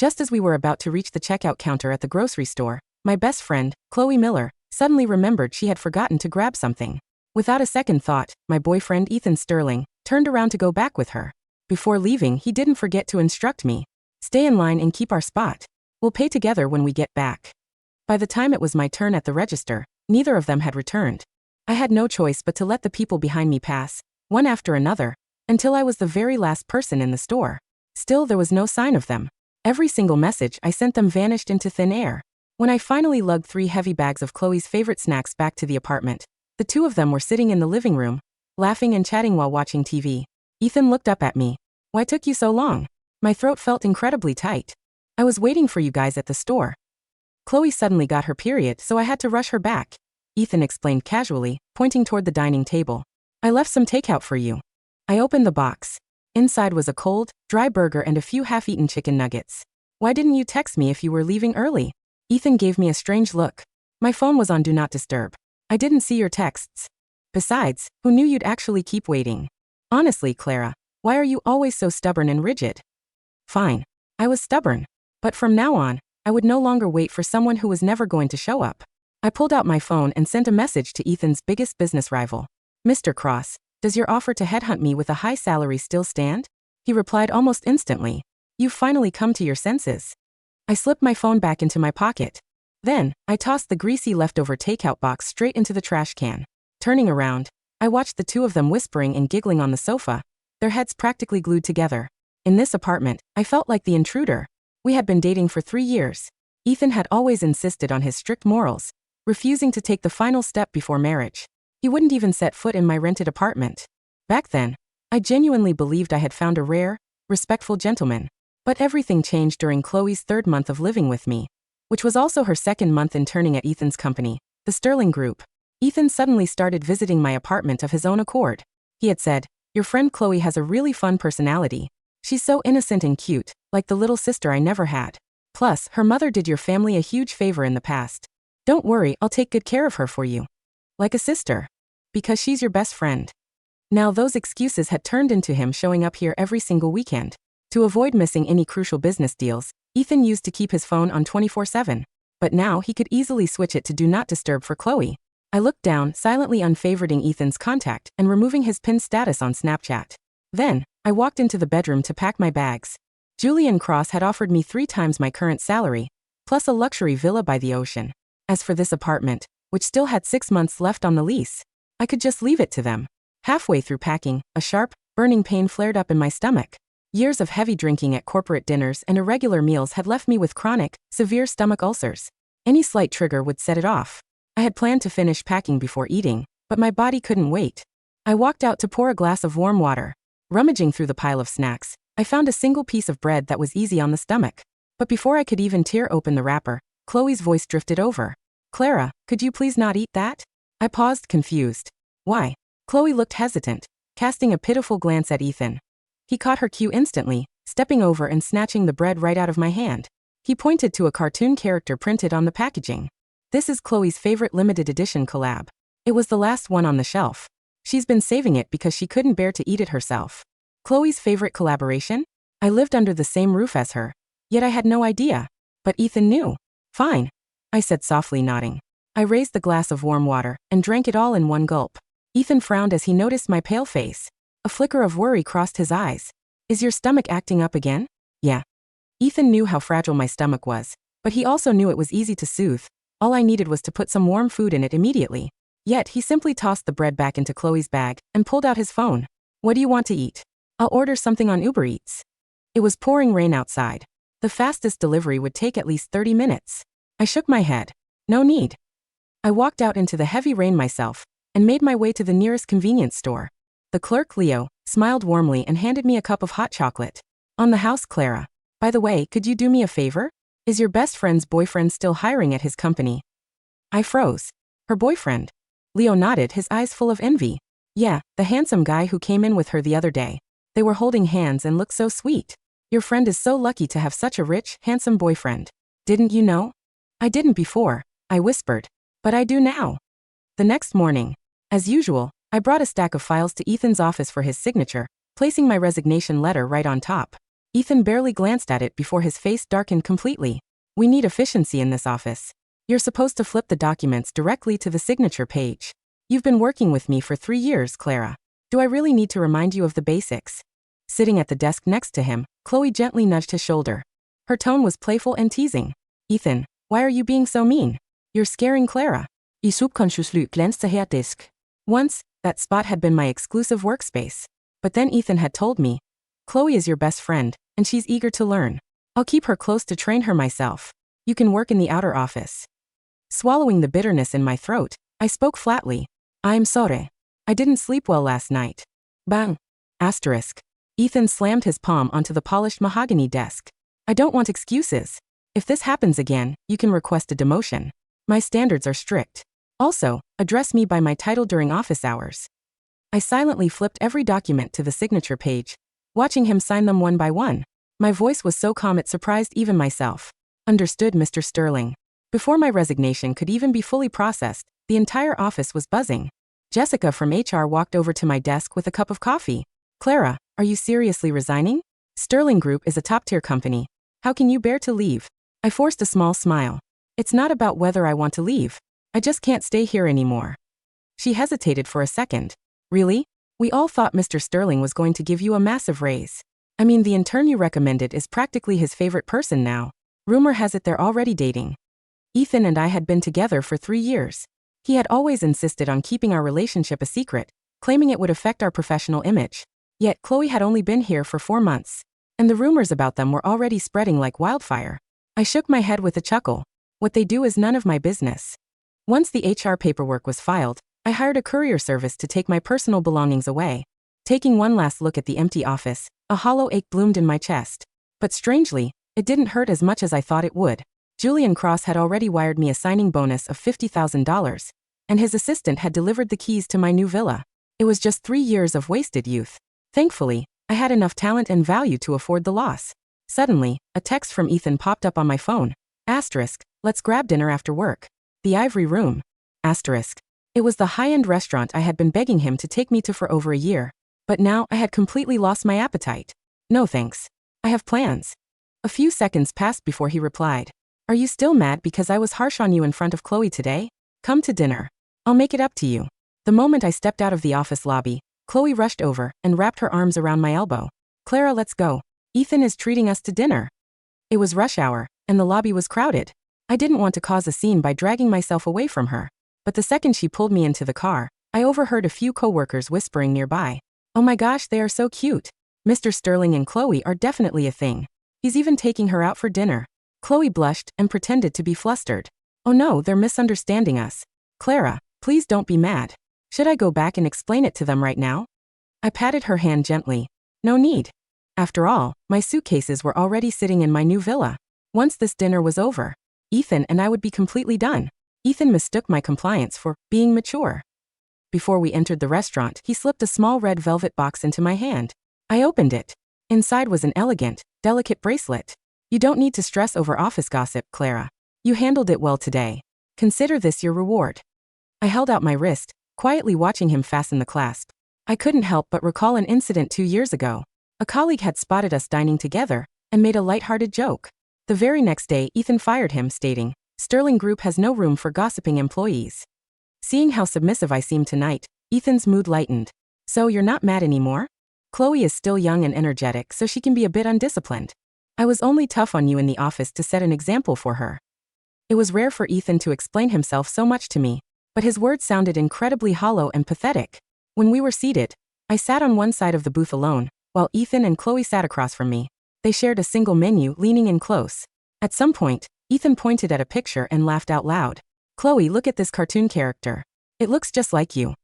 Just as we were about to reach the checkout counter at the grocery store, my best friend, Chloe Miller, suddenly remembered she had forgotten to grab something. Without a second thought, my boyfriend Ethan Sterling turned around to go back with her. Before leaving, he didn't forget to instruct me. Stay in line and keep our spot. We'll pay together when we get back. By the time it was my turn at the register, neither of them had returned. I had no choice but to let the people behind me pass, one after another, until I was the very last person in the store. Still, there was no sign of them. Every single message I sent them vanished into thin air. When I finally lugged 3 heavy bags of Chloe's favorite snacks back to the apartment, the two of them were sitting in the living room, laughing and chatting while watching TV. Ethan looked up at me. "Why took you so long?" My throat felt incredibly tight. "I was waiting for you guys at the store. Chloe suddenly got her period, so I had to rush her back," Ethan explained casually, pointing toward the dining table. "I left some takeout for you." I opened the box. Inside was a cold, dry burger and a few half-eaten chicken nuggets. "Why didn't you text me if you were leaving early?" Ethan gave me a strange look. "My phone was on Do Not Disturb. I didn't see your texts. Besides, who knew you'd actually keep waiting? Honestly, Clara, why are you always so stubborn and rigid?" Fine. I was stubborn. But from now on, I would no longer wait for someone who was never going to show up. I pulled out my phone and sent a message to Ethan's biggest business rival. "Mr. Cross, does your offer to headhunt me with a high salary still stand?" He replied almost instantly. "You've finally come to your senses." I slipped my phone back into my pocket. Then, I tossed the greasy leftover takeout box straight into the trash can. Turning around, I watched the two of them whispering and giggling on the sofa, their heads practically glued together. In this apartment, I felt like the intruder. We had been dating for 3 years. Ethan had always insisted on his strict morals, refusing to take the final step before marriage. He wouldn't even set foot in my rented apartment. Back then, I genuinely believed I had found a rare, respectful gentleman. But everything changed during Chloe's 3rd month of living with me, which was also her 2nd month interning at Ethan's company, the Sterling Group. Ethan suddenly started visiting my apartment of his own accord. He had said, "Your friend Chloe has a really fun personality. She's so innocent and cute, like the little sister I never had. Plus, her mother did your family a huge favor in the past. Don't worry, I'll take good care of her for you. Like a sister. Because she's your best friend." Now those excuses had turned into him showing up here every single weekend. To avoid missing any crucial business deals, Ethan used to keep his phone on 24/7. But now he could easily switch it to Do Not Disturb for Chloe. I looked down, silently unfavoriting Ethan's contact and removing his pinned status on Snapchat. Then, I walked into the bedroom to pack my bags. Julian Cross had offered me 3 times my current salary, plus a luxury villa by the ocean. As for this apartment, which still had 6 months left on the lease, I could just leave it to them. Halfway through packing, a sharp, burning pain flared up in my stomach. Years of heavy drinking at corporate dinners and irregular meals had left me with chronic, severe stomach ulcers. Any slight trigger would set it off. I had planned to finish packing before eating, but my body couldn't wait. I walked out to pour a glass of warm water. Rummaging through the pile of snacks, I found a single piece of bread that was easy on the stomach. But before I could even tear open the wrapper, Chloe's voice drifted over. "Clara, could you please not eat that?" I paused, confused. "Why?" Chloe looked hesitant, casting a pitiful glance at Ethan. He caught her cue instantly, stepping over and snatching the bread right out of my hand. He pointed to a cartoon character printed on the packaging. "This is Chloe's favorite limited edition collab. It was the last one on the shelf. She's been saving it because she couldn't bear to eat it herself." Chloe's favorite collaboration? I lived under the same roof as her, yet I had no idea. But Ethan knew. "Fine," I said softly, nodding. I raised the glass of warm water and drank it all in one gulp. Ethan frowned as he noticed my pale face. A flicker of worry crossed his eyes. "Is your stomach acting up again?" "Yeah." Ethan knew how fragile my stomach was, but he also knew it was easy to soothe. All I needed was to put some warm food in it immediately. Yet he simply tossed the bread back into Chloe's bag and pulled out his phone. "What do you want to eat?" "I'll order something on Uber Eats." It was pouring rain outside. The fastest delivery would take at least 30 minutes. I shook my head. No need. I walked out into the heavy rain myself and made my way to the nearest convenience store. The clerk, Leo, smiled warmly and handed me a cup of hot chocolate. "On the house, Clara. By the way, could you do me a favor? Is your best friend's boyfriend still hiring at his company?" I froze. "Her boyfriend?" Leo nodded, his eyes full of envy. "Yeah, the handsome guy who came in with her the other day. They were holding hands and looked so sweet. Your friend is so lucky to have such a rich, handsome boyfriend. Didn't you know?" "I didn't before," I whispered. "But I do now." The next morning, as usual, I brought a stack of files to Ethan's office for his signature, placing my resignation letter right on top. Ethan barely glanced at it before his face darkened completely. We need efficiency in this office. You're supposed to flip the documents directly to the signature page. You've been working with me for 3 years, Clara. Do I really need to remind you of the basics? Sitting at the desk next to him, Chloe gently nudged his shoulder. Her tone was playful and teasing. Ethan, why are you being so mean? You're scaring Clara. I subconsciously glanced to her desk. Once, that spot had been my exclusive workspace. But then Ethan had told me, Chloe is your best friend, and she's eager to learn. I'll keep her close to train her myself. You can work in the outer office. Swallowing the bitterness in my throat, I spoke flatly. I'm sorry. I didn't sleep well last night. Bang. Asterisk. Ethan slammed his palm onto the polished mahogany desk. I don't want excuses. If this happens again, you can request a demotion. My standards are strict. Also, address me by my title during office hours. I silently flipped every document to the signature page, watching him sign them one by one. My voice was so calm it surprised even myself. Understood, Mr. Sterling. Before my resignation could even be fully processed, the entire office was buzzing. Jessica from HR walked over to my desk with a cup of coffee. Clara, are you seriously resigning? Sterling Group is a top-tier company. How can you bear to leave? I forced a small smile. It's not about whether I want to leave. I just can't stay here anymore. She hesitated for a second. Really? We all thought Mr. Sterling was going to give you a massive raise. I mean, the intern you recommended is practically his favorite person now. Rumor has it they're already dating. Ethan and I had been together for 3 years. He had always insisted on keeping our relationship a secret, claiming it would affect our professional image. Yet Chloe had only been here for 4 months, and the rumors about them were already spreading like wildfire. I shook my head with a chuckle. What they do is none of my business. Once the HR paperwork was filed, I hired a courier service to take my personal belongings away. Taking one last look at the empty office, a hollow ache bloomed in my chest. But strangely, it didn't hurt as much as I thought it would. Julian Cross had already wired me a signing bonus of $50,000, and his assistant had delivered the keys to my new villa. It was just 3 years of wasted youth. Thankfully, I had enough talent and value to afford the loss. Suddenly, a text from Ethan popped up on my phone. Asterisk, let's grab dinner after work. The Ivory Room. Asterisk. It was the high-end restaurant I had been begging him to take me to for over a year. But now I had completely lost my appetite. No thanks. I have plans. A few seconds passed before he replied. Are you still mad because I was harsh on you in front of Chloe today? Come to dinner. I'll make it up to you. The moment I stepped out of the office lobby, Chloe rushed over and wrapped her arms around my elbow. Clara, let's go. Ethan is treating us to dinner. It was rush hour, and the lobby was crowded. I didn't want to cause a scene by dragging myself away from her. But the second she pulled me into the car, I overheard a few coworkers whispering nearby. Oh my gosh, they are so cute. Mr. Sterling and Chloe are definitely a thing. He's even taking her out for dinner. Chloe blushed and pretended to be flustered. Oh no, they're misunderstanding us. Clara, please don't be mad. Should I go back and explain it to them right now? I patted her hand gently. No need. After all, my suitcases were already sitting in my new villa. Once this dinner was over, Ethan and I would be completely done. Ethan mistook my compliance for being mature. Before we entered the restaurant, he slipped a small red velvet box into my hand. I opened it. Inside was an elegant, delicate bracelet. You don't need to stress over office gossip, Clara. You handled it well today. Consider this your reward. I held out my wrist, quietly watching him fasten the clasp. I couldn't help but recall an incident 2 years ago. A colleague had spotted us dining together and made a lighthearted joke. The very next day, Ethan fired him, stating, Sterling Group has no room for gossiping employees. Seeing how submissive I seemed tonight, Ethan's mood lightened. So you're not mad anymore? Chloe is still young and energetic, so she can be a bit undisciplined. I was only tough on you in the office to set an example for her. It was rare for Ethan to explain himself so much to me, but his words sounded incredibly hollow and pathetic. When we were seated, I sat on one side of the booth alone, while Ethan and Chloe sat across from me. They shared a single menu, leaning in close. At some point, Ethan pointed at a picture and laughed out loud. Chloe, look at this cartoon character. It looks just like you.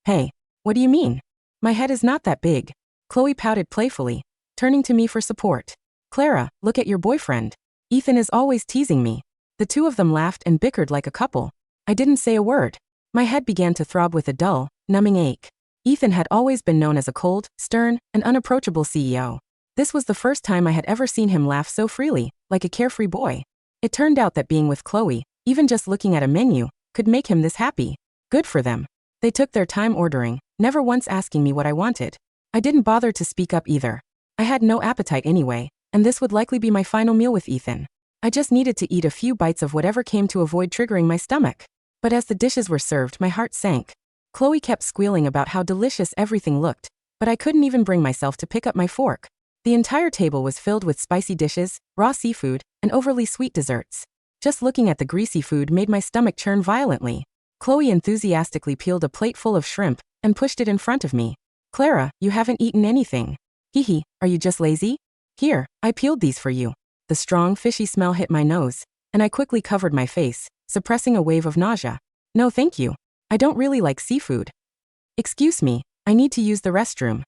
Hey, what do you mean? My head is not that big. Chloe pouted playfully, turning to me for support. Clara, look at your boyfriend. Ethan is always teasing me. The two of them laughed and bickered like a couple. I didn't say a word. My head began to throb with a dull, numbing ache. Ethan had always been known as a cold, stern, and unapproachable CEO. This was the first time I had ever seen him laugh so freely, like a carefree boy. It turned out that being with Chloe, even just looking at a menu, could make him this happy. Good for them. They took their time ordering, never once asking me what I wanted. I didn't bother to speak up either. I had no appetite anyway, and this would likely be my final meal with Ethan. I just needed to eat a few bites of whatever came to avoid triggering my stomach. But as the dishes were served, my heart sank. Chloe kept squealing about how delicious everything looked, but I couldn't even bring myself to pick up my fork. The entire table was filled with spicy dishes, raw seafood, and overly sweet desserts. Just looking at the greasy food made my stomach churn violently. Chloe enthusiastically peeled a plate full of shrimp and pushed it in front of me. "Clara, you haven't eaten anything. Hee, are you just lazy? Here, I peeled these for you." The strong, fishy smell hit my nose, and I quickly covered my face, suppressing a wave of nausea. "No thank you. I don't really like seafood." "Excuse me, I need to use the restroom."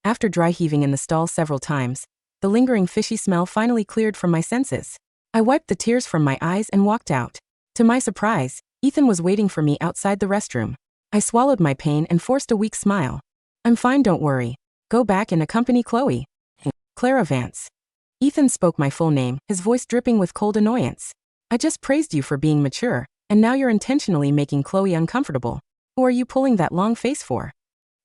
After dry heaving in the stall several times, the lingering fishy smell finally cleared from my senses. I wiped the tears from my eyes and walked out. To my surprise, Ethan was waiting for me outside the restroom. I swallowed my pain and forced a weak smile. "I'm fine, don't worry. Go back and accompany Chloe." "Clara Vance." Ethan spoke my full name, his voice dripping with cold annoyance. "I just praised you for being mature, and now you're intentionally making Chloe uncomfortable. Who are you pulling that long face for?"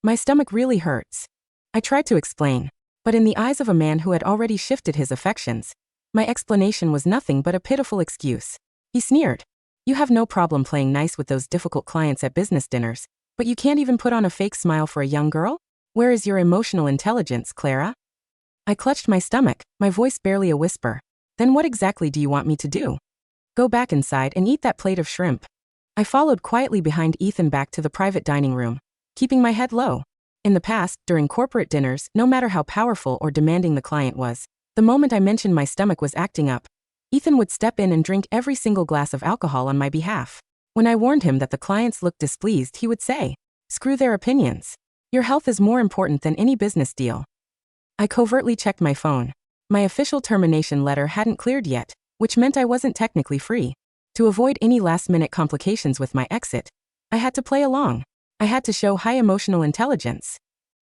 "My stomach really hurts." I tried to explain, but in the eyes of a man who had already shifted his affections, my explanation was nothing but a pitiful excuse. He sneered. "You have no problem playing nice with those difficult clients at business dinners, but you can't even put on a fake smile for a young girl? Where is your emotional intelligence, Clara?" I clutched my stomach, my voice barely a whisper. "Then what exactly do you want me to do?" "Go back inside and eat that plate of shrimp." I followed quietly behind Ethan back to the private dining room, keeping my head low. In the past, during corporate dinners, no matter how powerful or demanding the client was, the moment I mentioned my stomach was acting up, Ethan would step in and drink every single glass of alcohol on my behalf. When I warned him that the clients looked displeased, he would say, "Screw their opinions. Your health is more important than any business deal." I covertly checked my phone. My official termination letter hadn't cleared yet, which meant I wasn't technically free. To avoid any last-minute complications with my exit, I had to play along. I had to show high emotional intelligence.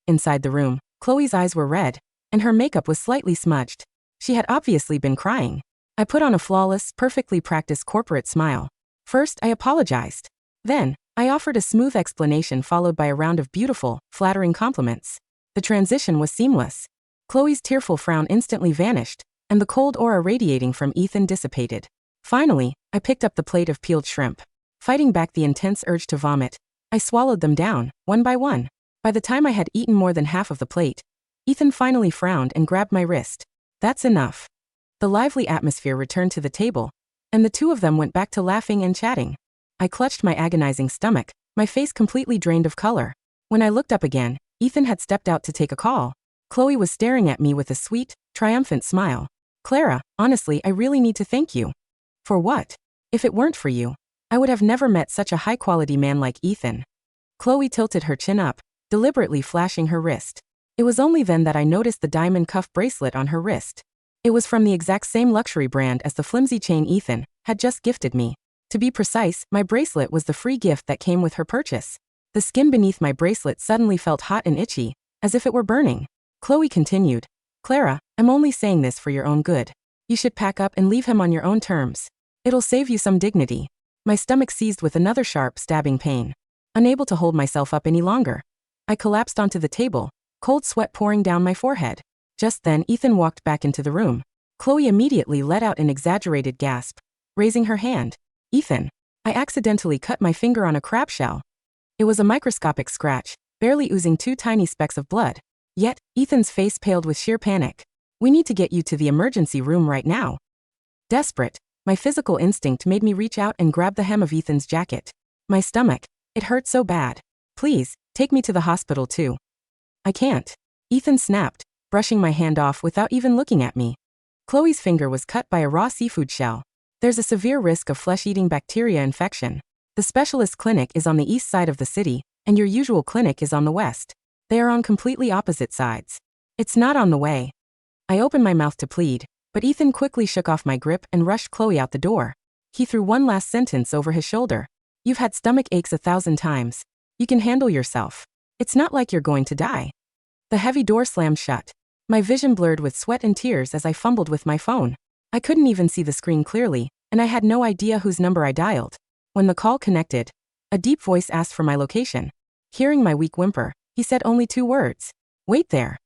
Inside the room, Chloe's eyes were red, and her makeup was slightly smudged. She had obviously been crying. I put on a flawless, perfectly practiced corporate smile. First, I apologized. Then, I offered a smooth explanation followed by a round of beautiful, flattering compliments. The transition was seamless. Chloe's tearful frown instantly vanished, and the cold aura radiating from Ethan dissipated. Finally, I picked up the plate of peeled shrimp. Fighting back the intense urge to vomit, I swallowed them down, one by one. By the time I had eaten more than half of the plate, Ethan finally frowned and grabbed my wrist. "That's enough." The lively atmosphere returned to the table, and the two of them went back to laughing and chatting. I clutched my agonizing stomach, my face completely drained of color. When I looked up again, Ethan had stepped out to take a call. Chloe was staring at me with a sweet, triumphant smile. "Clara, honestly, I really need to thank you." "For what? If it weren't for you, I would have never met such a high-quality man like Ethan." Chloe tilted her chin up, deliberately flashing her wrist. It was only then that I noticed the diamond cuff bracelet on her wrist. It was from the exact same luxury brand as the flimsy chain Ethan had just gifted me. To be precise, my bracelet was the free gift that came with her purchase. The skin beneath my bracelet suddenly felt hot and itchy, as if it were burning. Chloe continued, "Clara, I'm only saying this for your own good. You should pack up and leave him on your own terms. It'll save you some dignity." My stomach seized with another sharp, stabbing pain. Unable to hold myself up any longer, I collapsed onto the table, cold sweat pouring down my forehead. Just then, Ethan walked back into the room. Chloe immediately let out an exaggerated gasp, raising her hand. "Ethan, I accidentally cut my finger on a crab shell." It was a microscopic scratch, barely oozing 2 tiny specks of blood. Yet, Ethan's face paled with sheer panic. "We need to get you to the emergency room right now." Desperate, my physical instinct made me reach out and grab the hem of Ethan's jacket. My stomach, it hurt so bad. "Please, take me to the hospital too." "I can't." Ethan snapped, brushing my hand off without even looking at me. Chloe's finger was cut by a raw seafood shell. There's a severe risk of flesh-eating bacteria infection. The specialist clinic is on the east side of the city, and your usual clinic is on the west. They are on completely opposite sides. It's not on the way. I opened my mouth to plead, but Ethan quickly shook off my grip and rushed Chloe out the door. He threw one last sentence over his shoulder. "You've had stomach aches 1,000 times. You can handle yourself. It's not like you're going to die." The heavy door slammed shut. My vision blurred with sweat and tears as I fumbled with my phone. I couldn't even see the screen clearly, and I had no idea whose number I dialed. When the call connected, a deep voice asked for my location. Hearing my weak whimper, he said only 2 words. "Wait there."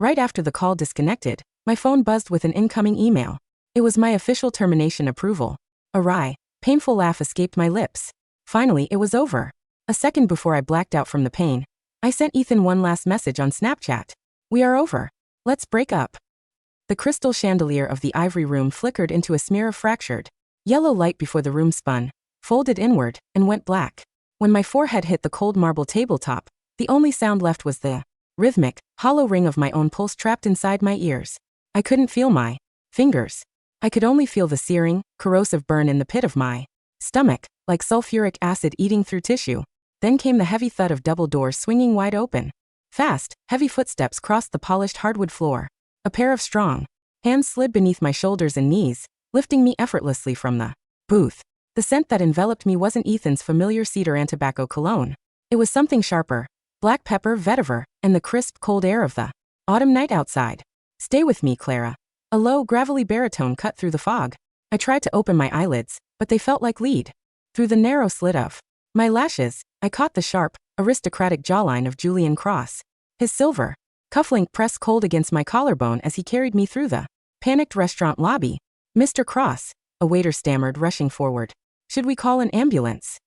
Right after the call disconnected, my phone buzzed with an incoming email. It was my official termination approval. A wry, painful laugh escaped my lips. Finally, it was over. A second before I blacked out from the pain, I sent Ethan one last message on Snapchat. We are over. Let's break up. The crystal chandelier of the ivory room flickered into a smear of fractured yellow light before the room spun, folded inward, and went black. When my forehead hit the cold marble tabletop, the only sound left was the rhythmic, hollow ring of my own pulse trapped inside my ears. I couldn't feel my fingers. I could only feel the searing, corrosive burn in the pit of my stomach, like sulfuric acid eating through tissue. Then came the heavy thud of double doors swinging wide open. Fast, heavy footsteps crossed the polished hardwood floor. A pair of strong hands slid beneath my shoulders and knees, lifting me effortlessly from the booth. The scent that enveloped me wasn't Ethan's familiar cedar and tobacco cologne. It was something sharper, black pepper, vetiver, and the crisp, cold air of the autumn night outside. Stay with me, Clara. A low, gravelly baritone cut through the fog. I tried to open my eyelids, but they felt like lead. Through the narrow slit of my lashes, I caught the sharp, aristocratic jawline of Julian Cross. His silver cufflink pressed cold against my collarbone as he carried me through the panicked restaurant lobby. Mr. Cross, a waiter stammered, rushing forward. Should we call an ambulance?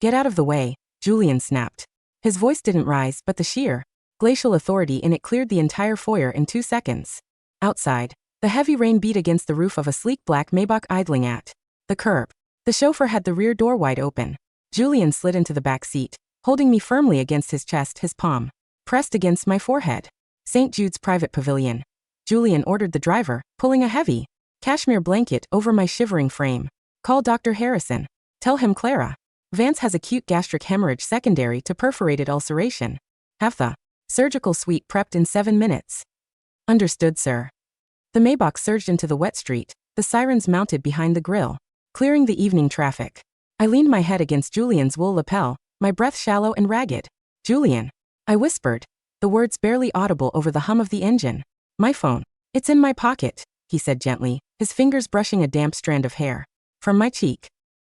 Get out of the way, Julian snapped. His voice didn't rise, but the sheer, glacial authority in it cleared the entire foyer in 2 seconds. Outside, the heavy rain beat against the roof of a sleek black Maybach idling at the curb. The chauffeur had the rear door wide open. Julian slid into the back seat, holding me firmly against his chest, his palm pressed against my forehead. St. Jude's Private Pavilion. Julian ordered the driver, pulling a heavy cashmere blanket over my shivering frame. Call Dr. Harrison. Tell him Clara Vance has acute gastric hemorrhage secondary to perforated ulceration. Have the surgical suite prepped in 7 minutes. Understood, sir. The Maybach surged into the wet street, the sirens mounted behind the grill, clearing the evening traffic. I leaned my head against Julian's wool lapel, my breath shallow and ragged. Julian, I whispered, the words barely audible over the hum of the engine. My phone. It's in my pocket, he said gently, his fingers brushing a damp strand of hair from my cheek.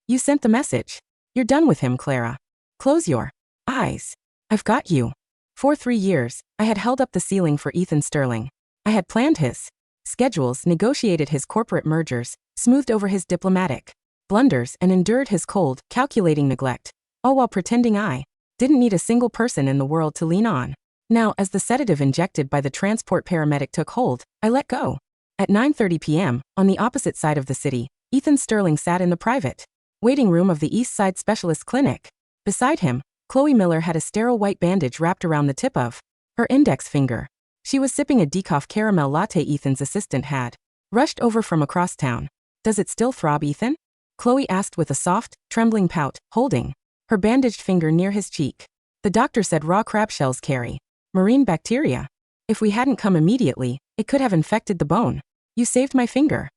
You sent the message. You're done with him, Clara. Close your eyes. I've got you. For 3 years, I had held up the ceiling for Ethan Sterling. I had planned his schedules, negotiated his corporate mergers, smoothed over his diplomatic blunders, and endured his cold, calculating neglect, all while pretending I didn't need a single person in the world to lean on. Now, as the sedative injected by the transport paramedic took hold, I let go. At 9:30 p.m., on the opposite side of the city, Ethan Sterling sat in the private waiting room of the East Side Specialist Clinic. Beside him, Chloe Miller had a sterile white bandage wrapped around the tip of her index finger. She was sipping a decaf caramel latte Ethan's assistant had rushed over from across town. Does it still throb, Ethan? Chloe asked with a soft, trembling pout, holding her bandaged finger near his cheek. The doctor said raw crab shells carry marine bacteria. If we hadn't come immediately, it could have infected the bone. You saved my finger.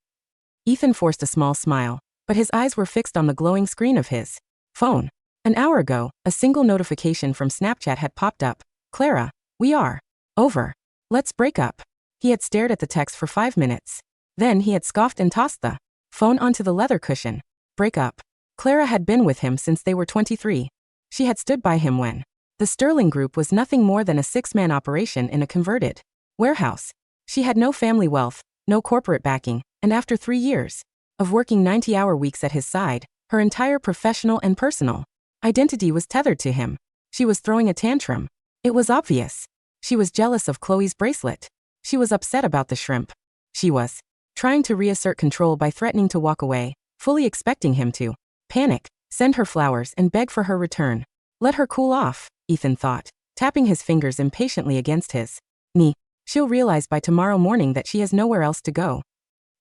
Ethan forced a small smile, but his eyes were fixed on the glowing screen of his phone. An hour ago, a single notification from Snapchat had popped up. Clara, we are over. Let's break up. He had stared at the text for 5 minutes. Then he had scoffed and tossed the phone onto the leather cushion. Break up. Clara had been with him since they were 23. She had stood by him when the Sterling Group was nothing more than a 6-man operation in a converted warehouse. She had no family wealth, no corporate backing, and after 3 years of working 90-hour weeks at his side, her entire professional and personal identity was tethered to him. She was throwing a tantrum. It was obvious. She was jealous of Chloe's bracelet. She was upset about the shrimp. She was trying to reassert control by threatening to walk away, fully expecting him to panic, send her flowers, and beg for her return. Let her cool off, Ethan thought, tapping his fingers impatiently against his knee. She'll realize by tomorrow morning that she has nowhere else to go.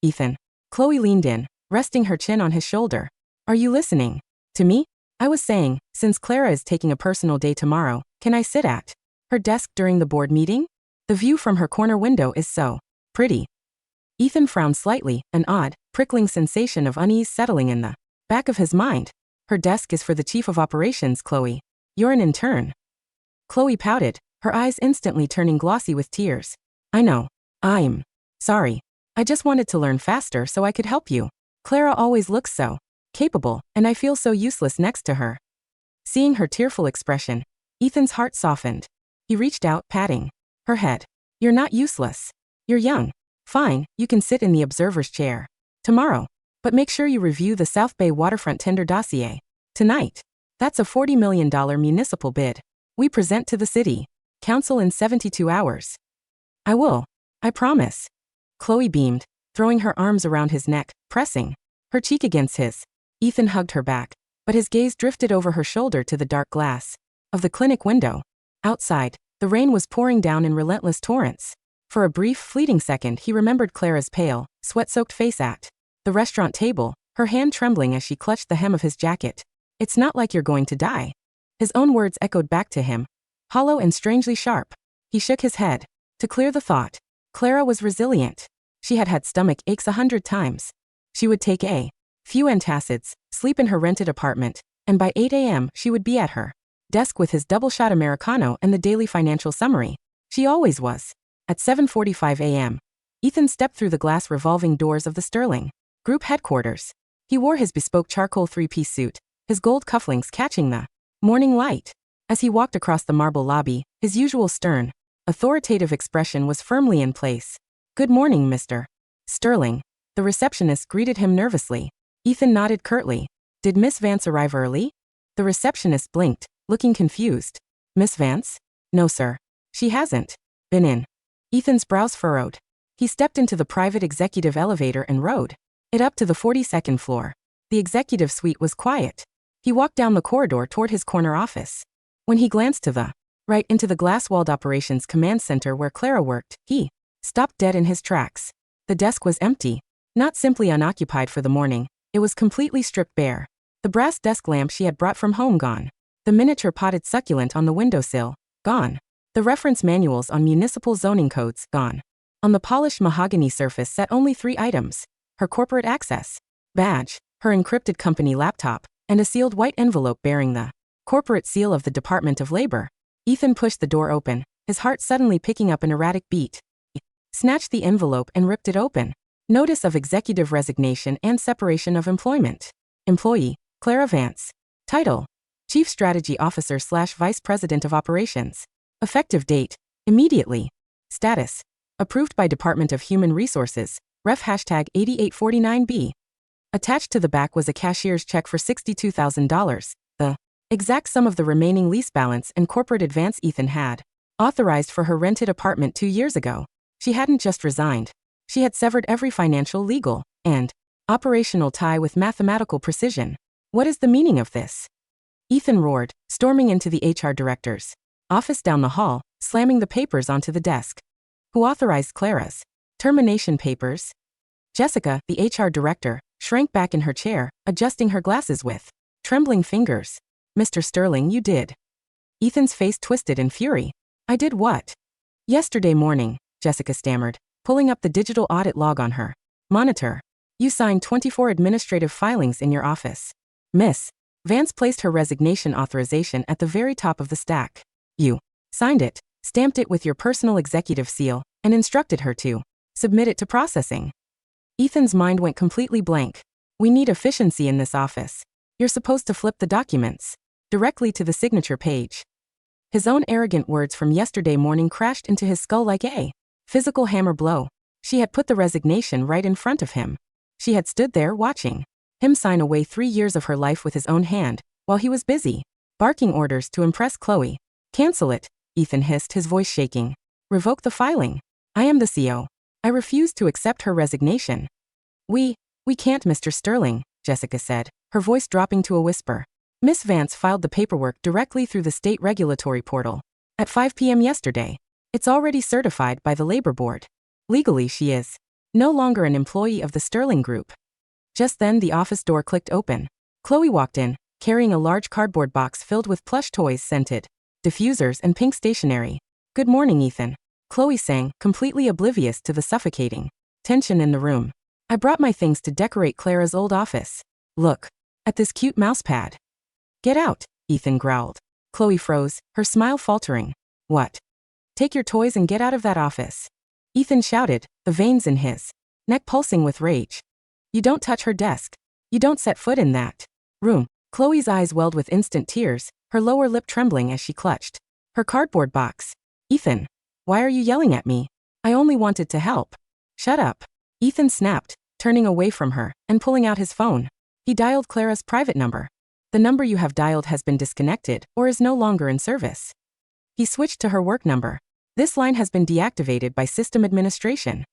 Ethan. Chloe leaned in, resting her chin on his shoulder. Are you listening? To me? I was saying, since Clara is taking a personal day tomorrow, can I sit at her desk during the board meeting? The view from her corner window is so pretty. Ethan frowned slightly, an odd, prickling sensation of unease settling in the back of his mind. Her desk is for the chief of operations, Chloe. You're an intern. Chloe pouted, her eyes instantly turning glossy with tears. I know. I'm sorry. I just wanted to learn faster so I could help you. Clara always looks so capable, and I feel so useless next to her. Seeing her tearful expression, Ethan's heart softened. He reached out, patting her head. You're not useless. You're young. Fine, you can sit in the observer's chair. Tomorrow. But make sure you review the South Bay waterfront tender dossier. Tonight. That's a $40 million municipal bid. We present to the city council in 72 hours. I will. I promise. Chloe beamed, throwing her arms around his neck, pressing her cheek against his. Ethan hugged her back, but his gaze drifted over her shoulder to the dark glass of the clinic window. Outside, the rain was pouring down in relentless torrents. For a brief, fleeting second, he remembered Clara's pale, sweat-soaked face at the restaurant table, her hand trembling as she clutched the hem of his jacket. It's not like you're going to die. His own words echoed back to him, hollow and strangely sharp. He shook his head to clear the thought. Clara was resilient. She had had stomach aches 100 times. She would take a few antacids, sleep in her rented apartment, and by 8 a.m. she would be at her desk with his double-shot Americano and the daily financial summary. She always was. At 7:45 a.m., Ethan stepped through the glass revolving doors of the Sterling Group headquarters. He wore his bespoke charcoal three-piece suit, his gold cufflinks catching the morning light. As he walked across the marble lobby, his usual stern, authoritative expression was firmly in place. "Good morning, Mr. Sterling." The receptionist greeted him nervously. Ethan nodded curtly. "Did Miss Vance arrive early?" The receptionist blinked, looking confused. "Miss Vance? No, sir. She hasn't been in." Ethan's brows furrowed. He stepped into the private executive elevator and rode it up to the 42nd floor. The executive suite was quiet. He walked down the corridor toward his corner office. When he glanced to the right into the glass-walled operations command center where Clara worked, he stopped dead in his tracks. The desk was empty. Not simply unoccupied for the morning, it was completely stripped bare. The brass desk lamp she had brought from home gone. The miniature potted succulent on the windowsill, gone. The reference manuals on municipal zoning codes, gone. On the polished mahogany surface sat only 3 items: her corporate access badge, her encrypted company laptop, and a sealed white envelope bearing the corporate seal of the Department of Labor. Ethan pushed the door open, his heart suddenly picking up an erratic beat. He snatched the envelope and ripped it open. Notice of executive resignation and separation of employment. Employee, Clara Vance. Title, Chief Strategy Officer / Vice President of Operations. Effective date, immediately. Status, approved by Department of Human Resources, ref #8849B. Attached to the back was a cashier's check for $62,000, the exact sum of the remaining lease balance and corporate advance Ethan had authorized for her rented apartment 2 years ago. She hadn't just resigned. She had severed every financial, legal, and operational tie with mathematical precision. What is the meaning of this? Ethan roared, storming into the HR director's office down the hall, slamming the papers onto the desk. Who authorized Clara's termination papers? Jessica, the HR director, shrank back in her chair, adjusting her glasses with trembling fingers. "Mr. Sterling, you did." Ethan's face twisted in fury. "I did what?" "Yesterday morning," Jessica stammered, pulling up the digital audit log on her monitor. "You signed 24 administrative filings in your office." Miss Vance placed her resignation authorization at the very top of the stack. "You signed it, stamped it with your personal executive seal, and instructed her to submit it to processing." Ethan's mind went completely blank. "We need efficiency in this office. You're supposed to flip the documents directly to the signature page." His own arrogant words from yesterday morning crashed into his skull like a physical hammer blow. She had put the resignation right in front of him. She had stood there watching him sign away 3 years of her life with his own hand, while he was busy barking orders to impress Chloe. "Cancel it," Ethan hissed, his voice shaking. "Revoke the filing. I am the CO. I refuse to accept her resignation." We can't, Mr. Sterling," Jessica said, her voice dropping to a whisper. Miss Vance filed the paperwork directly through the state regulatory portal at 5 p.m. yesterday. It's already certified by the Labor Board. Legally, she is no longer an employee of the Sterling Group. Just then, the office door clicked open. Chloe walked in, carrying a large cardboard box filled with plush toys, scented diffusers, and pink stationery. "Good morning, Ethan," Chloe sang, completely oblivious to the suffocating tension in the room. "I brought my things to decorate Clara's old office. Look at this cute mousepad." "Get out," Ethan growled. Chloe froze, her smile faltering. "What?" "Take your toys and get out of that office," Ethan shouted, the veins in his neck pulsing with rage. "You don't touch her desk. You don't set foot in that room." Chloe's eyes welled with instant tears, her lower lip trembling as she clutched her cardboard box. "Ethan, why are you yelling at me?" I only wanted to help. Shut up. Ethan snapped, turning away from her and pulling out his phone. He dialed Clara's private number. The number you have dialed has been disconnected or is no longer in service. He switched to her work number. This line has been deactivated by system administration.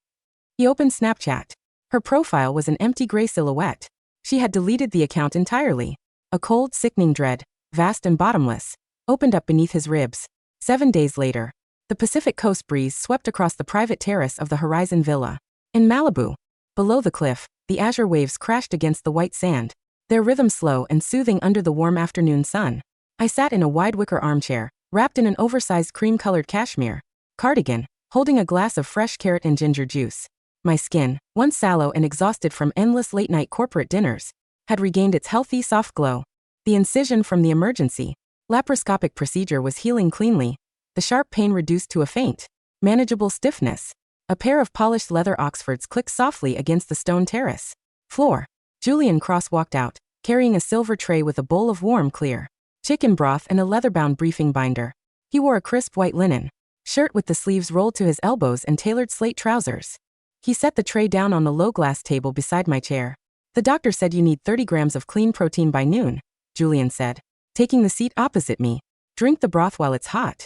He opened Snapchat. Her profile was an empty gray silhouette. She had deleted the account entirely. A cold, sickening dread, vast and bottomless, opened up beneath his ribs. 7 days later, the Pacific Coast breeze swept across the private terrace of the Horizon Villa. In Malibu, below the cliff, the azure waves crashed against the white sand, their rhythm slow and soothing under the warm afternoon sun. I sat in a wide wicker armchair, wrapped in an oversized cream-colored cashmere cardigan, holding a glass of fresh carrot and ginger juice. My skin, once sallow and exhausted from endless late-night corporate dinners, had regained its healthy, soft glow. The incision from the emergency laparoscopic procedure was healing cleanly, the sharp pain reduced to a faint, manageable stiffness. A pair of polished leather Oxfords clicked softly against the stone terrace floor. Julian Cross walked out, carrying a silver tray with a bowl of warm, clear chicken broth and a leather-bound briefing binder. He wore a crisp white linen shirt with the sleeves rolled to his elbows and tailored slate trousers. He set the tray down on the low glass table beside my chair. The doctor said you need 30 grams of clean protein by noon, Julian said, taking the seat opposite me. Drink the broth while it's hot.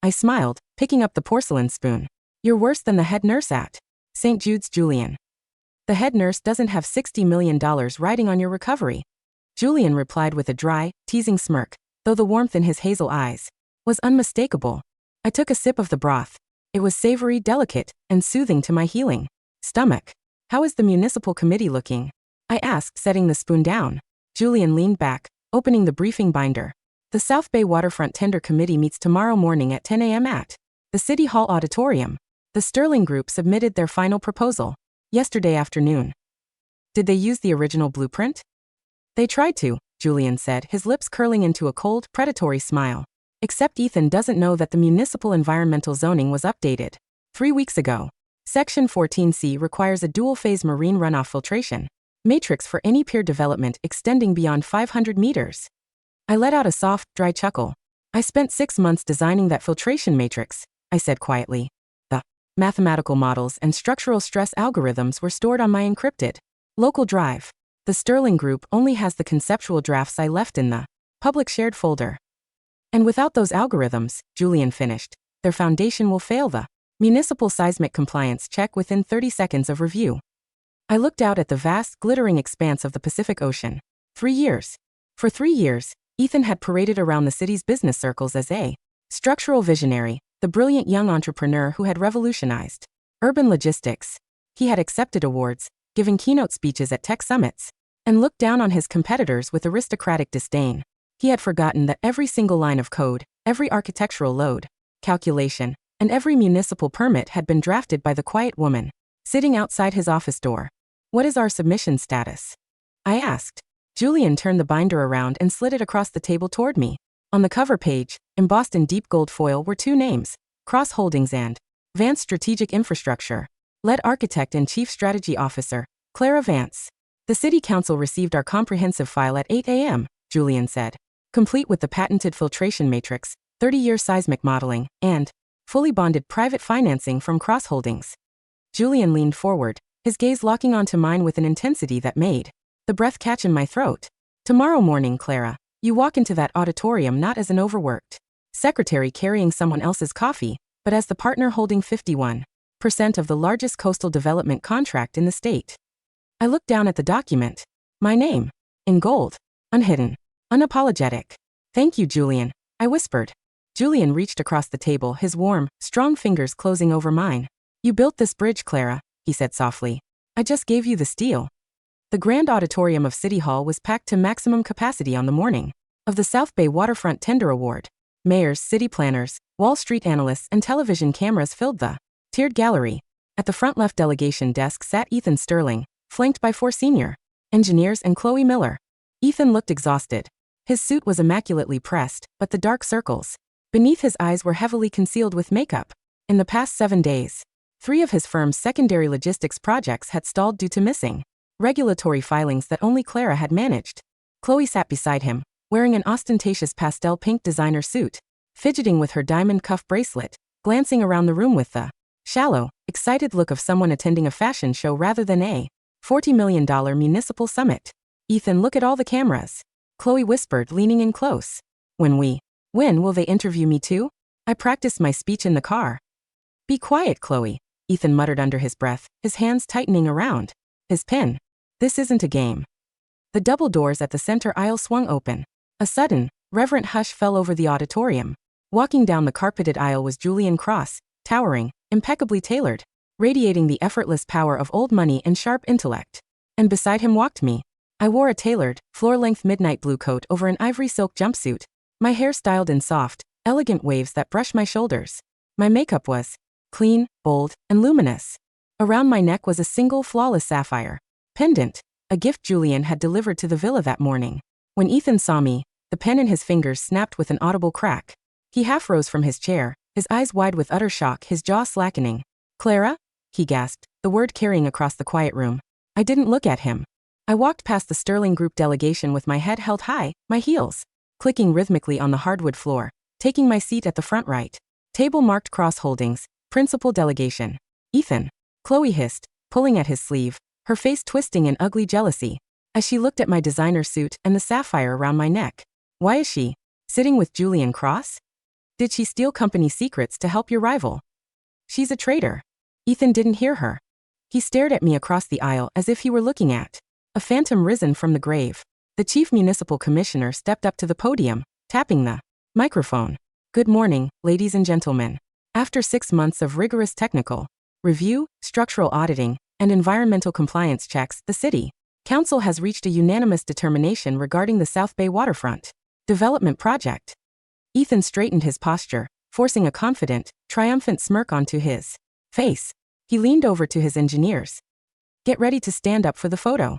I smiled, picking up the porcelain spoon. You're worse than the head nurse at St. Jude's, Julian. The head nurse doesn't have $60 million riding on your recovery. Julian replied with a dry, teasing smirk, though the warmth in his hazel eyes was unmistakable. I took a sip of the broth. It was savory, delicate, and soothing to my healing stomach. How is the municipal committee looking? I asked, setting the spoon down. Julian leaned back, opening the briefing binder. The South Bay Waterfront Tender Committee meets tomorrow morning at 10 a.m. at the City Hall Auditorium. The Sterling Group submitted their final proposal yesterday afternoon. Did they use the original blueprint? They tried to, Julian said, his lips curling into a cold, predatory smile. Except Ethan doesn't know that the municipal environmental zoning was updated 3 weeks ago. Section 14C requires a dual-phase marine runoff filtration matrix for any pier development extending beyond 500 meters. I let out a soft, dry chuckle. I spent 6 months designing that filtration matrix, I said quietly. The mathematical models and structural stress algorithms were stored on my encrypted local drive. The Sterling Group only has the conceptual drafts I left in the public shared folder. And without those algorithms, Julian finished, their foundation will fail the municipal seismic compliance check within 30 seconds of review. I looked out at the vast, glittering expanse of the Pacific Ocean. 3 years. For 3 years, Ethan had paraded around the city's business circles as a structural visionary, the brilliant young entrepreneur who had revolutionized urban logistics. He had accepted awards, given keynote speeches at tech summits, and looked down on his competitors with aristocratic disdain. He had forgotten that every single line of code, every architectural load, calculation, and every municipal permit had been drafted by the quiet woman sitting outside his office door. What is our submission status? I asked. Julian turned the binder around and slid it across the table toward me. On the cover page, embossed in deep gold foil, were 2 names, Cross Holdings and Vance Strategic Infrastructure. Lead architect and chief strategy officer, Clara Vance. The city council received our comprehensive file at 8 a.m., Julian said, complete with the patented filtration matrix, 30-year seismic modeling, and fully bonded private financing from Cross Holdings. Julian leaned forward, his gaze locking onto mine with an intensity that made the breath catch in my throat. Tomorrow morning, Clara, you walk into that auditorium not as an overworked secretary carrying someone else's coffee, but as the partner holding 51% of the largest coastal development contract in the state. I looked down at the document. My name, in gold, unhidden, unapologetic. Thank you, Julian, I whispered. Julian reached across the table, his warm, strong fingers closing over mine. You built this bridge, Clara, he said softly. I just gave you the steel. The grand auditorium of City Hall was packed to maximum capacity on the morning of the South Bay Waterfront Tender Award. Mayors, city planners, Wall Street analysts, and television cameras filled the tiered gallery. At the front left delegation desk sat Ethan Sterling, flanked by 4 senior engineers and Chloe Miller. Ethan looked exhausted. His suit was immaculately pressed, but the dark circles beneath his eyes were heavily concealed with makeup. In the past 7 days, 3 of his firm's secondary logistics projects had stalled due to missing regulatory filings that only Clara had managed. Chloe sat beside him, wearing an ostentatious pastel pink designer suit, fidgeting with her diamond cuff bracelet, glancing around the room with the shallow, excited look of someone attending a fashion show rather than a $40 million municipal summit. Ethan, look at all the cameras. Chloe whispered, leaning in close. When will they interview me too? I practiced my speech in the car. Be quiet, Chloe, Ethan muttered under his breath, his hands tightening around his pen. This isn't a game. The double doors at the center aisle swung open. A sudden, reverent hush fell over the auditorium. Walking down the carpeted aisle was Julian Cross, towering, impeccably tailored, radiating the effortless power of old money and sharp intellect. And beside him walked me. I wore a tailored, floor-length midnight blue coat over an ivory silk jumpsuit, my hair styled in soft, elegant waves that brushed my shoulders. My makeup was clean, bold, and luminous. Around my neck was a single flawless sapphire pendant, a gift Julian had delivered to the villa that morning. When Ethan saw me, the pen in his fingers snapped with an audible crack. He half rose from his chair, his eyes wide with utter shock, his jaw slackening. Clara? He gasped, the word carrying across the quiet room. I didn't look at him. I walked past the Sterling Group delegation with my head held high, my heels clicking rhythmically on the hardwood floor, taking my seat at the front right. Table marked Cross Holdings, Principal Delegation. Ethan, Chloe hissed, pulling at his sleeve, her face twisting in ugly jealousy, as she looked at my designer suit and the sapphire around my neck. Why is she sitting with Julian Cross? Did she steal company secrets to help your rival? She's a traitor. Ethan didn't hear her. He stared at me across the aisle as if he were looking at a phantom risen from the grave. The chief municipal commissioner stepped up to the podium, tapping the microphone. Good morning, ladies and gentlemen. After 6 months of rigorous technical review, structural auditing, and environmental compliance checks, the City Council has reached a unanimous determination regarding the South Bay waterfront development project. Ethan straightened his posture, forcing a confident, triumphant smirk onto his face. He leaned over to his engineers. Get ready to stand up for the photo.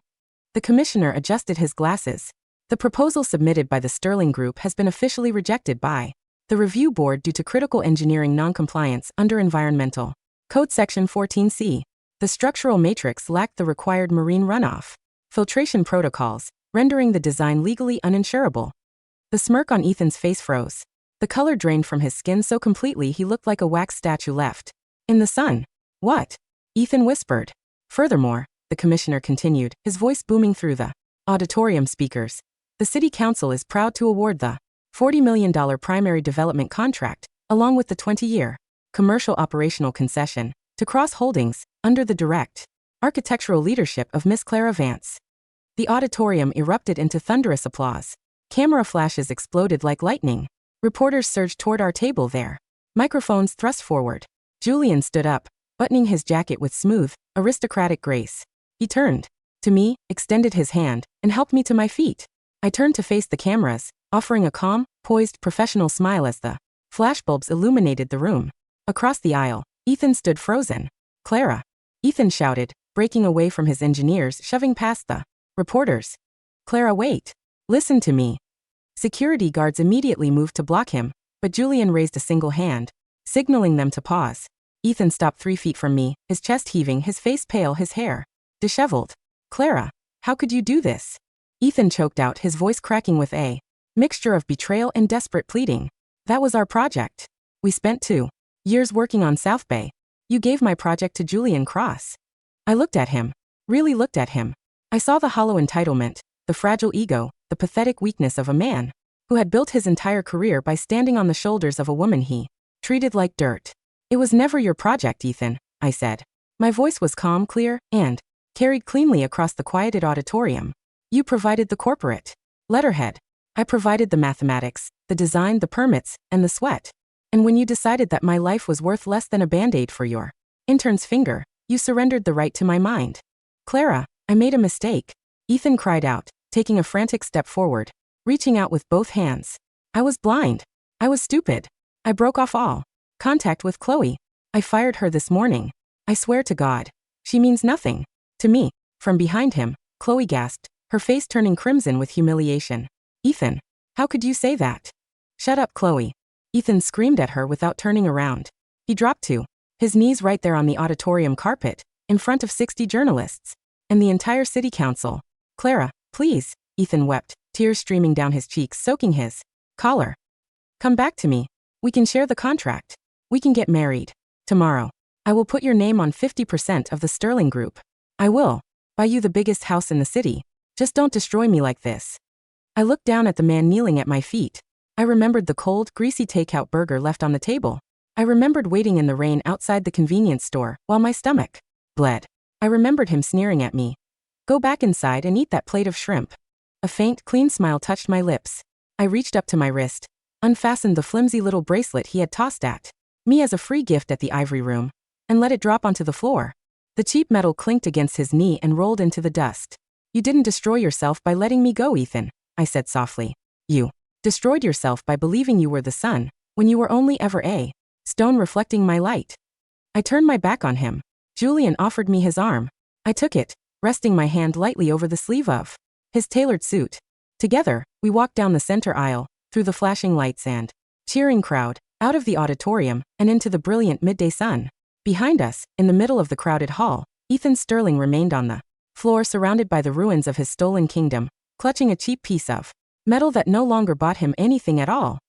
The commissioner adjusted his glasses. The proposal submitted by the Sterling Group has been officially rejected by the review board due to critical engineering non-compliance under Environmental Code Section 14C. The structural matrix lacked the required marine runoff filtration protocols, rendering the design legally uninsurable. The smirk on Ethan's face froze. The color drained from his skin so completely he looked like a wax statue left in the sun. What? Ethan whispered. Furthermore, the commissioner continued, his voice booming through the auditorium speakers. The City Council is proud to award the $40 million primary development contract, along with the 20-year commercial operational concession, to Cross Holdings, under the direct architectural leadership of Miss Clara Vance. The auditorium erupted into thunderous applause. Camera flashes exploded like lightning. Reporters surged toward our table there. Microphones thrust forward. Julian stood up, buttoning his jacket with smooth, aristocratic grace. He turned to me, extended his hand, and helped me to my feet. I turned to face the cameras, offering a calm, poised, professional smile as the flashbulbs illuminated the room. Across the aisle, Ethan stood frozen. Clara! Ethan shouted, breaking away from his engineers, shoving past the reporters. Clara, wait. Listen to me. Security guards immediately moved to block him, but Julian raised a single hand, signaling them to pause. Ethan stopped 3 feet from me, his chest heaving, his face pale, his hair disheveled. Clara, how could you do this? Ethan choked out, his voice cracking with a mixture of betrayal and desperate pleading. That was our project. We spent 2 years working on South Bay. You gave my project to Julian Cross. I looked at him. Really looked at him. I saw the hollow entitlement, the fragile ego, the pathetic weakness of a man who had built his entire career by standing on the shoulders of a woman he treated like dirt. It was never your project, Ethan, I said. My voice was calm, clear, and carried cleanly across the quieted auditorium. You provided the corporate letterhead. I provided the mathematics, the design, the permits, and the sweat. And when you decided that my life was worth less than a band-aid for your intern's finger, you surrendered the right to my mind. Clara, I made a mistake. Ethan cried out, taking a frantic step forward, reaching out with both hands. I was blind. I was stupid. I broke off all contact with Chloe. I fired her this morning. I swear to God. She means nothing to me. From behind him, Chloe gasped, her face turning crimson with humiliation. Ethan, how could you say that? Shut up, Chloe. Ethan screamed at her without turning around. He dropped to his knees right there on the auditorium carpet, in front of 60 journalists and the entire city council. Clara, please, Ethan wept, tears streaming down his cheeks, soaking his collar. Come back to me. We can share the contract. We can get married tomorrow. I will put your name on 50% of the Sterling Group. I will buy you the biggest house in the city. Just don't destroy me like this. I looked down at the man kneeling at my feet. I remembered the cold, greasy takeout burger left on the table. I remembered waiting in the rain outside the convenience store while my stomach bled. I remembered him sneering at me. Go back inside and eat that plate of shrimp. A faint, clean smile touched my lips. I reached up to my wrist, unfastened the flimsy little bracelet he had tossed at me as a free gift at the Ivory Room, and let it drop onto the floor. The cheap metal clinked against his knee and rolled into the dust. You didn't destroy yourself by letting me go, Ethan, I said softly. You destroyed yourself by believing you were the sun, when you were only ever a stone reflecting my light. I turned my back on him. Julian offered me his arm. I took it, resting my hand lightly over the sleeve of his tailored suit. Together, we walked down the center aisle, through the flashing lights and cheering crowd, out of the auditorium, and into the brilliant midday sun. Behind us, in the middle of the crowded hall, Ethan Sterling remained on the floor surrounded by the ruins of his stolen kingdom, clutching a cheap piece of metal that no longer bought him anything at all.